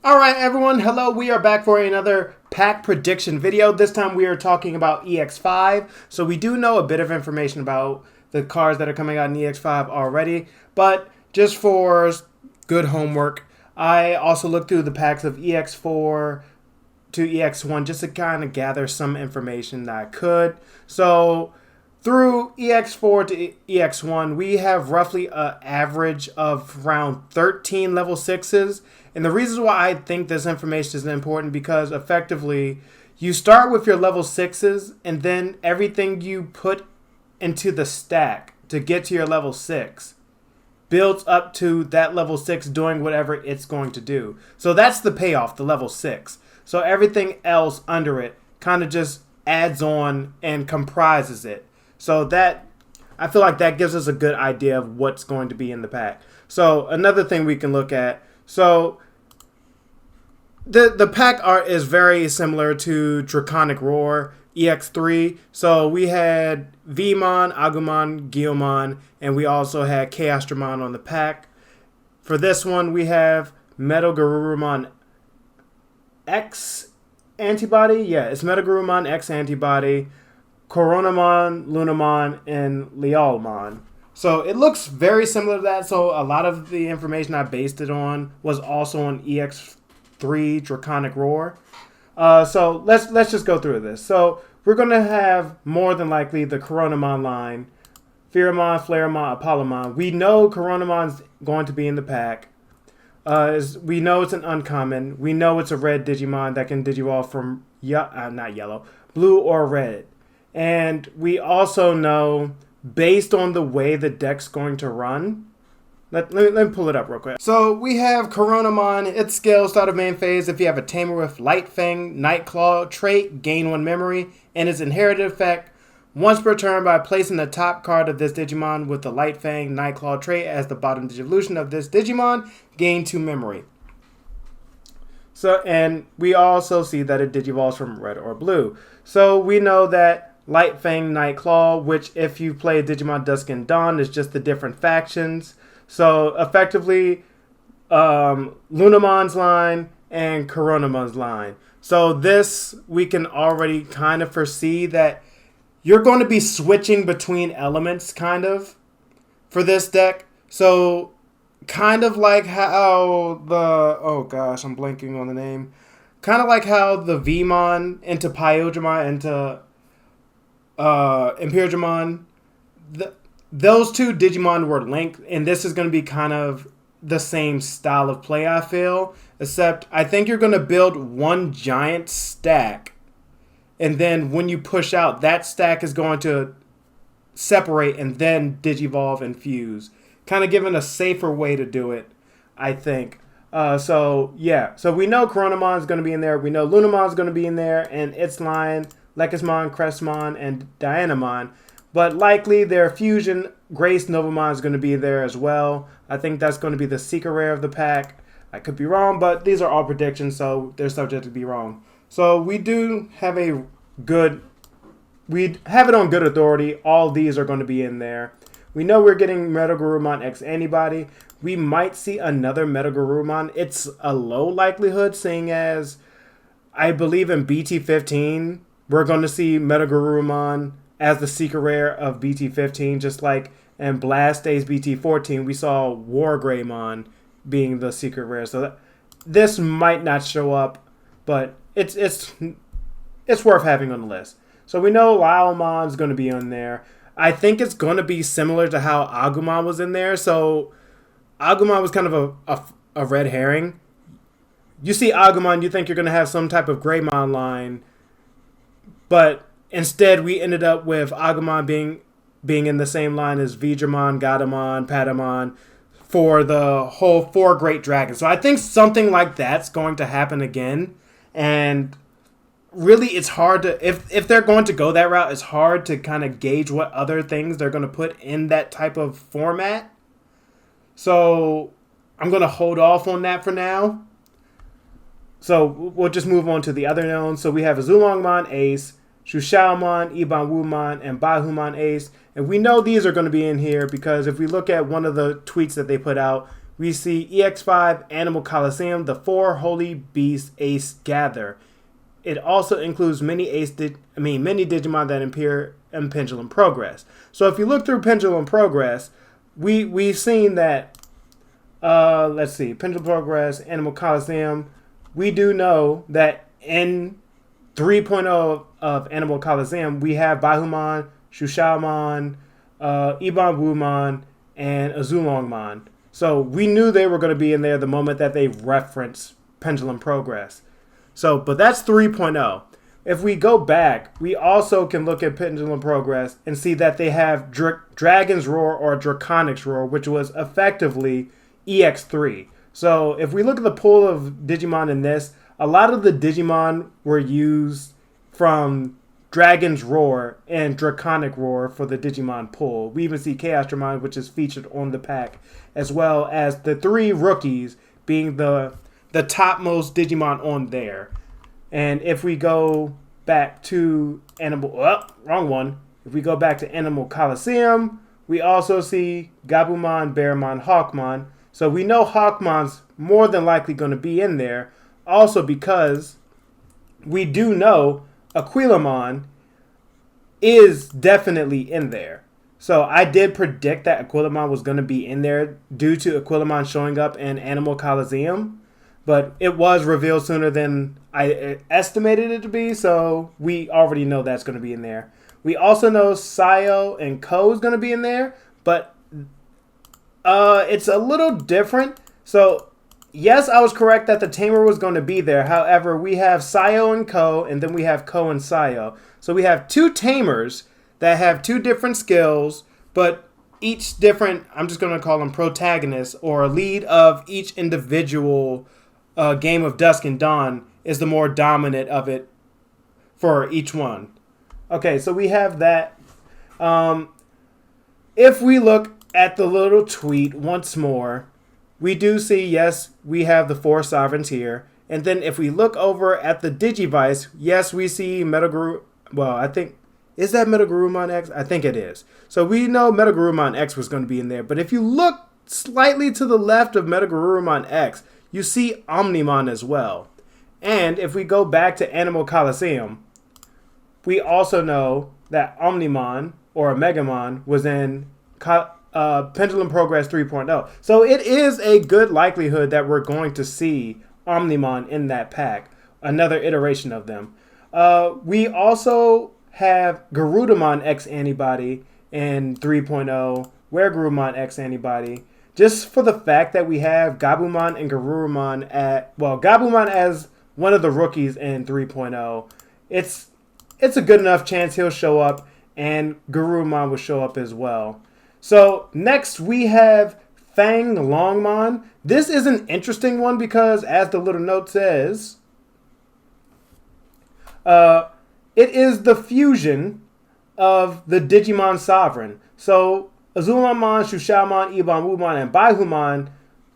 Alright everyone, hello, we are back for another pack prediction video. This time we are talking about EX5. So we do know a bit of information about the cards that are coming out in EX5 already. But just for good homework, I also looked through the packs of EX4 to EX1 just to kind of gather some information that I could. So through EX4 to EX1, we have roughly an average of around 13 level 6s. And the reason why I think this information is important because effectively you start with your level 6s and then everything you put into the stack to get to your level 6 builds up to that level 6 doing whatever it's going to do. So that's the payoff, the level 6. So everything else under it kind of just adds on and comprises it. So that, I feel like that gives us a good idea of what's going to be in the pack. So another thing we can look at, so the pack art is very similar to Draconic Roar EX3. So we had Vmon, Agumon, Guilmon, and we also had Chaos Dramon on the pack. For this one, we have Metal Garurumon X antibody. Yeah, it's Metal Garurumon X antibody, Coronamon, Lunamon, and Lealmon. So it looks very similar to that. So a lot of the information I based it on was also on EX3 Draconic Roar. So let's just go through this. So we're going to have more than likely the Coronamon line, Pheramon, Flareamon, Apollomon. We know Coronamon's going to be in the pack. We know it's an uncommon. We know it's a red Digimon that can Digivolve from not yellow, blue or red. And we also know, based on the way the deck's going to run, let me pull it up real quick. So we have Coronamon. Its skill, start of main phase. If you have a Tamer with Light Fang, Nightclaw trait, gain 1 memory. And its inherited effect, once per turn by placing the top card of this Digimon with the Light Fang, Nightclaw trait as the bottom Digivolution of this Digimon, gain 2 memory. So, and we also see that it Digivolves from red or blue. So we know that Light Fang, Nightclaw, which if you play Digimon Dusk and Dawn, is just the different factions. So effectively, Lunamon's line and Coronamon's line. So this, we can already kind of foresee that you're going to be switching between elements, kind of, for this deck. So kind of like how the, oh gosh, I'm blanking on the name. Kind of like how the Vmon into Pyodramon into Imperialdramon, those two Digimon were linked, and this is going to be kind of the same style of play, I feel, except I think you're going to build one giant stack, and then when you push out, that stack is going to separate and then Digivolve and fuse, kind of giving a safer way to do it, I think. So yeah, so we know Coronamon is going to be in there, we know Lunamon is going to be in there, and its line, Lekismon, Crestmon, and Dianamon. But likely their fusion, Grace Novamon, is going to be there as well. I think that's going to be the secret rare of the pack. I could be wrong, but these are all predictions, so they're subject to be wrong. So we do have we have it on good authority. All these are going to be in there. We know we're getting Metal Garurumon X antibody. We might see another Metal Garurumon. It's a low likelihood, seeing as I believe in BT15, we're going to see Metal Garurumon as the secret rare of BT15, just like in Blast Days BT14, we saw Wargreymon being the secret rare. So this might not show up, but it's worth having on the list. So we know Lealmon's going to be on there. I think it's going to be similar to how Agumon was in there. So Agumon was kind of a red herring. You see Agumon, you think you're going to have some type of Greymon line, but instead, we ended up with Agumon being in the same line as Vidramon, Gatomon, Patamon for the whole 4 Great Dragons. So I think something like that's going to happen again. And really, it's hard to, if they're going to go that route, it's hard to kind of gauge what other things they're going to put in that type of format. So I'm going to hold off on that for now. So we'll just move on to the other knowns. So we have Zulongmon Ace, Shushaomon, Ibanwumon, and Bahumon Ace. And we know these are going to be in here because if we look at one of the tweets that they put out, we see EX5 Animal Colosseum, the 4 Holy Beast Ace Gather. It also includes many many Digimon that appear in Pendulum Progress. So if you look through Pendulum Progress, we've seen that. Let's see, Pendulum Progress, Animal Colosseum. We do know that in 3.0 of Animal Colosseum, we have Bahumon, Shushaumon, Ibanwumon, and Azulongmon. So we knew they were going to be in there the moment that they referenced Pendulum Progress. So, but that's 3.0. If we go back, we also can look at Pendulum Progress and see that they have Dragon's Roar or Draconic's Roar, which was effectively EX3. So if we look at the pool of Digimon in this, a lot of the Digimon were used from Dragon's Roar and Draconic Roar for the Digimon pool. We even see Chaosdramon, which is featured on the pack, as well as the 3 rookies being the topmost Digimon on there. And if we go back to If we go back to Animal Colosseum, we also see Gabumon, Bearmon, Hawkmon. So we know Hawkmon's more than likely going to be in there. Also because we do know Aquilamon is definitely in there. So I did predict that Aquilamon was going to be in there due to Aquilamon showing up in Animal Colosseum. But it was revealed sooner than I estimated it to be, so we already know that's going to be in there. We also know Sayo and Ko is going to be in there, but it's a little different. So, yes, I was correct that the Tamer was going to be there. However, we have Sayo and Ko, and then we have Ko and Sayo. So we have 2 Tamers that have 2 different skills, but each different, I'm just going to call them protagonists, or a lead of each individual Game of Dusk and Dawn is the more dominant of it for each one. Okay, so we have that. If we look at the little tweet once more, we do see, yes, we have the 4 sovereigns here. And then if we look over at the Digivice, yes, we see Metaguru. Well, I think, is that Metagarurumon X? I think it is. So we know Metagarurumon X was going to be in there. But if you look slightly to the left of Metagarurumon X, you see Omnimon as well. And if we go back to Animal Colosseum, we also know that Omnimon, or Megamon, was in Pendulum Progress 3.0. So it is a good likelihood that we're going to see Omnimon in that pack. Another iteration of them. We also have Garudamon X Antibody in 3.0, Weregarurumon X Antibody. Just for the fact that we have Gabumon and Garurumon Gabumon as one of the rookies in 3.0, it's a good enough chance he'll show up, and Garurumon will show up as well. So next we have Fang Longman. This is an interesting one because, as the little note says, it is the fusion of the Digimon Sovereign. So Azulongmon, Shushaumon, Ibanwumon, and Baihumon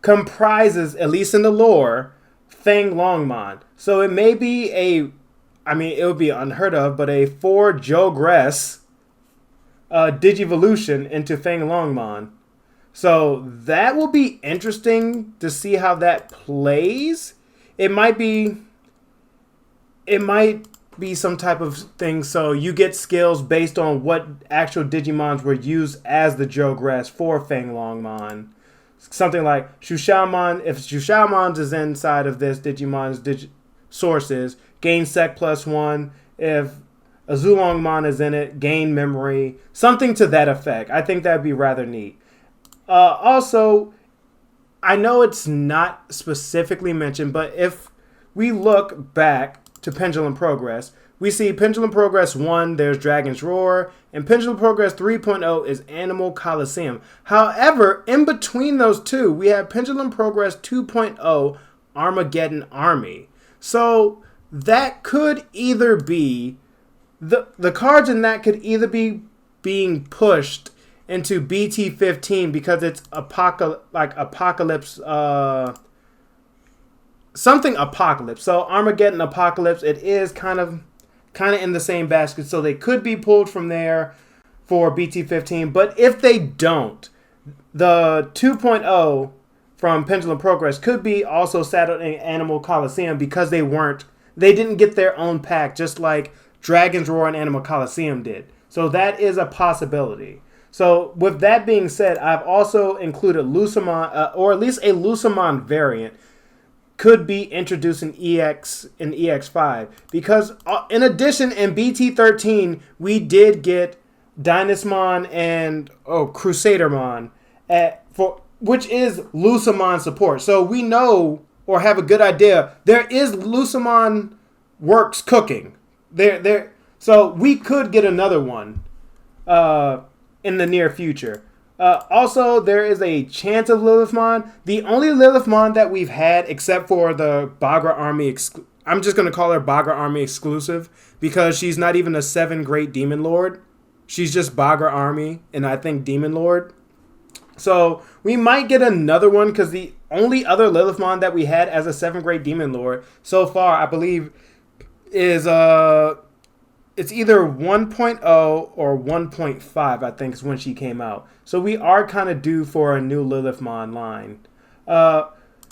comprises, at least in the lore, Fang Longman. So it may be it would be unheard of, but a 4 Jogress Digivolution into Fang Longman. So that will be interesting to see how that plays. It might be some type of thing, so you get skills based on what actual Digimons were used as the Jogress for Fang Longman. Something like Shushaumon, if Shushaumon is inside of this Digimon's sources, gain Sec +1. If Azulongmon is in it, gain memory. Something to that effect. I think that'd be rather neat. Also, I know it's not specifically mentioned, but if we look back to Pendulum Progress, we see Pendulum Progress 1, there's Dragon's Roar, and Pendulum Progress 3.0 is Animal Colosseum. However, in between those two, we have Pendulum Progress 2.0, Armageddon Army. So that could either be, the cards in that could either be being pushed into BT15 because it's Apocalypse, something Apocalypse. So Armageddon Apocalypse, it is kind of in the same basket. So they could be pulled from there for BT15. But if they don't, the 2.0 from Pendulum Progress could be also saddled in Animal Colosseum because they didn't get their own pack, just like Dragon's Roar and Animal Colosseum did. So that is a possibility. So with that being said, I've also included Lucamon, or at least a Lucamon variant, could be introduced in EX5 because in addition in BT13 we did get Dynasmon and Crusadermon which is Lucamon support. So we know or have a good idea there is Lucamon works cooking. So we could get another one in the near future. Also, there is a chance of Lilithmon. The only Lilithmon that we've had, except for the Bagra Army, I'm just going to call her Bagra Army exclusive, because she's not even a 7 Great Demon Lord. She's just Bagra Army, and I think Demon Lord. So, we might get another one, because the only other Lilithmon that we had as a 7 Great Demon Lord so far, I believe, is it's either 1.0 or 1.5, I think, is when she came out. So we are kind of due for a new Lilithmon line.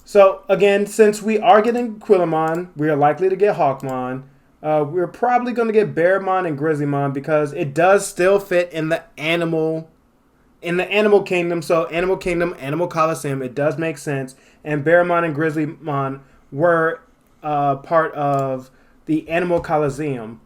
So, again, since we are getting Quillamon, we are likely to get Hawkmon. We're probably going to get Bearmon and Grizzlymon because it does still fit in the animal kingdom. So, Animal Kingdom, Animal Colosseum, it does make sense. And Bearmon and Grizzlymon were part of the Animal Colosseum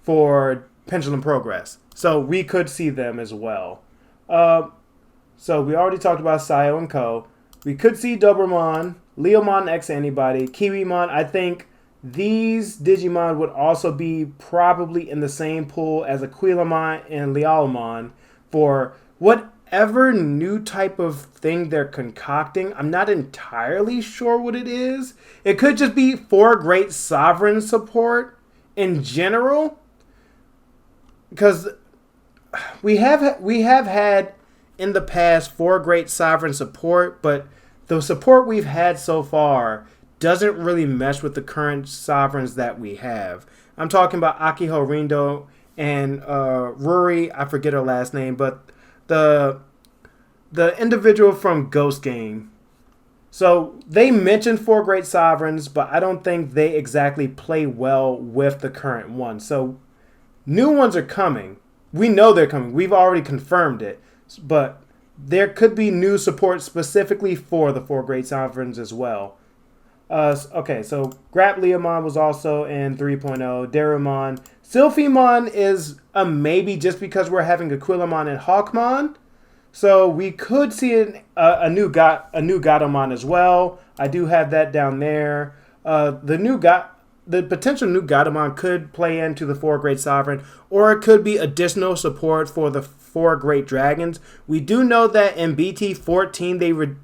for Pendulum Progress. So we could see them as well. So we already talked about Sayo and Ko. We could see Dobermon, Leomon X Antibody, Kiwimon. I think these Digimon would also be probably in the same pool as Aquilamon and Lealmon for whatever new type of thing they're concocting. I'm not entirely sure what it is. It could just be for Great Sovereign support in general. Because we have had in the past 4 Great Sovereign support, but the support we've had so far doesn't really mesh with the current sovereigns that we have. I'm talking about Akiho Rindo and Ruri, I forget her last name, but the individual from Ghost Game. So they mentioned 4 Great Sovereigns, but I don't think they exactly play well with the current one. So new ones are coming. We know they're coming. We've already confirmed it. But there could be new support specifically for the 4 Great Sovereigns as well. Okay, so Grapleomon was also in 3.0. Darumon. Sylphimon is a maybe just because we're having Aquilamon and Hawkmon. So we could see a new Gatomon as well. I do have that down there. The potential new Gatomon could play into the 4 Great Sovereign, or it could be additional support for the 4 Great Dragons. We do know that in BT14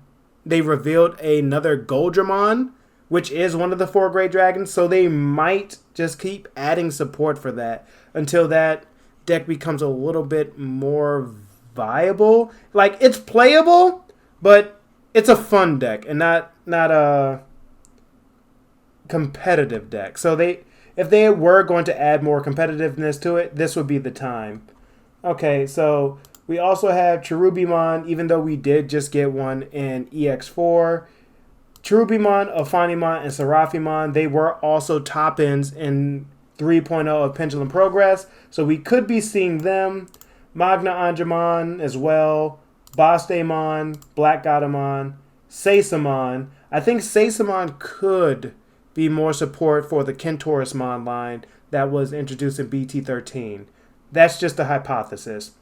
they revealed another Goldramon, which is one of the 4 Great Dragons, so they might just keep adding support for that until that deck becomes a little bit more viable. Like, it's playable, but it's a fun deck and not a competitive deck. So if they were going to add more competitiveness to it, this would be the time. Okay, so we also have Cherubimon, even though we did just get one in EX4. Cherubimon, Ophanimon, and Seraphimon, they were also top ends in 3.0 of Pendulum Progress, so we could be seeing them. Magna Angemon as well, Bastemon, Black Gatomon, Seisamon. I think Seisamon could be more support for the Kentaurismon line that was introduced in BT13. That's just a hypothesis.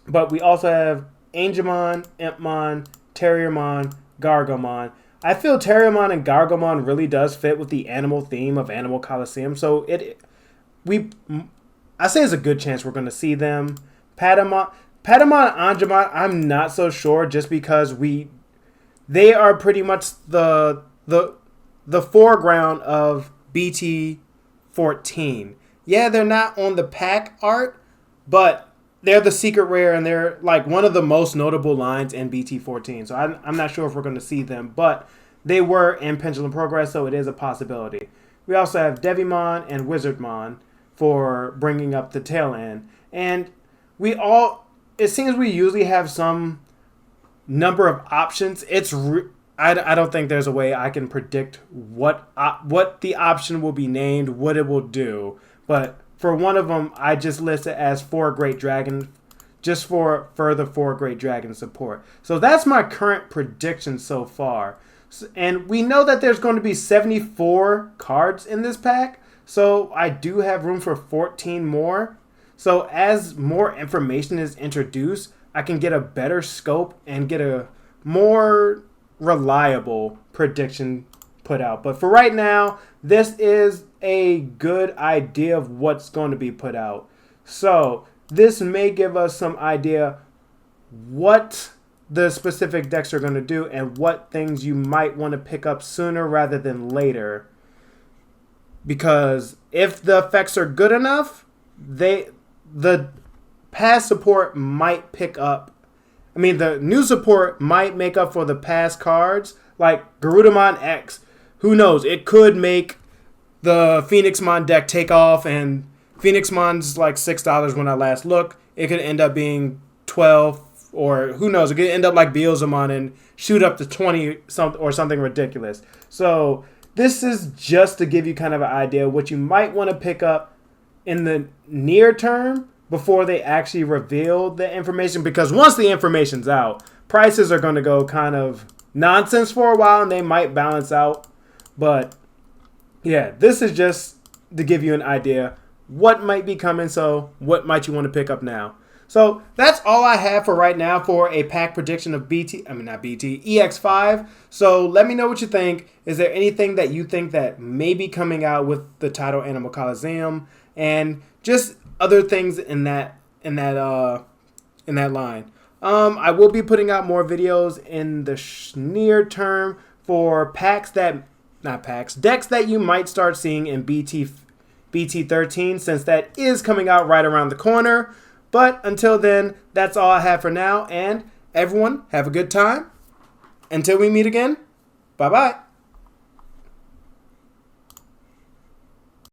But we also have Angemon, Impmon, Terriermon, Gargomon. I feel Terriermon and Gargomon really does fit with the animal theme of Animal Colosseum. So I say it's a good chance we're going to see them. Patamon and Angemon, I'm not so sure, just because they are pretty much the foreground of BT14. Yeah, they're not on the pack art, but they're the secret rare, and they're like one of the most notable lines in BT14. So I'm not sure if we're going to see them, but they were in Pendulum Progress, so it is a possibility. We also have Devimon and Wizardmon for bringing up the tail end. And it seems we usually have some number of options, I don't think there's a way I can predict what the option will be named, what it will do. But for one of them, I just listed as 4 Great Dragons, just for further 4 Great Dragon support. So that's my current prediction so far. And we know that there's going to be 74 cards in this pack, so I do have room for 14 more. So as more information is introduced, I can get a better scope and get a more reliable prediction put out. But for right now, this is a good idea of what's going to be put out. So this may give us some idea what the specific decks are going to do and what things you might want to pick up sooner rather than later. Because if the effects are good enough, the past support might pick up. I mean, the new support might make up for the past cards, like Coronamon X. Who knows? It could make the Phoenixmon deck take off, and Phoenixmon's like $6 when I last looked. It could end up being 12, or who knows? It could end up like Beelzemon and shoot up to 20 or something ridiculous. So this is just to give you kind of an idea of what you might want to pick up in the near term before they actually reveal the information. Because once the information's out, prices are going to go kind of nonsense for a while, and they might balance out. But yeah, this is just to give you an idea what might be coming. So what might you want to pick up now? So that's all I have for right now for a pack prediction of EX5. So let me know what you think. Is there anything that you think that may be coming out with the title Animal Colosseum, and just other things in that line? I will be putting out more videos in the near term for decks that you might start seeing in BT13, since that is coming out right around the corner. But until then, that's all I have for now, and everyone have a good time. Until we meet again, bye-bye.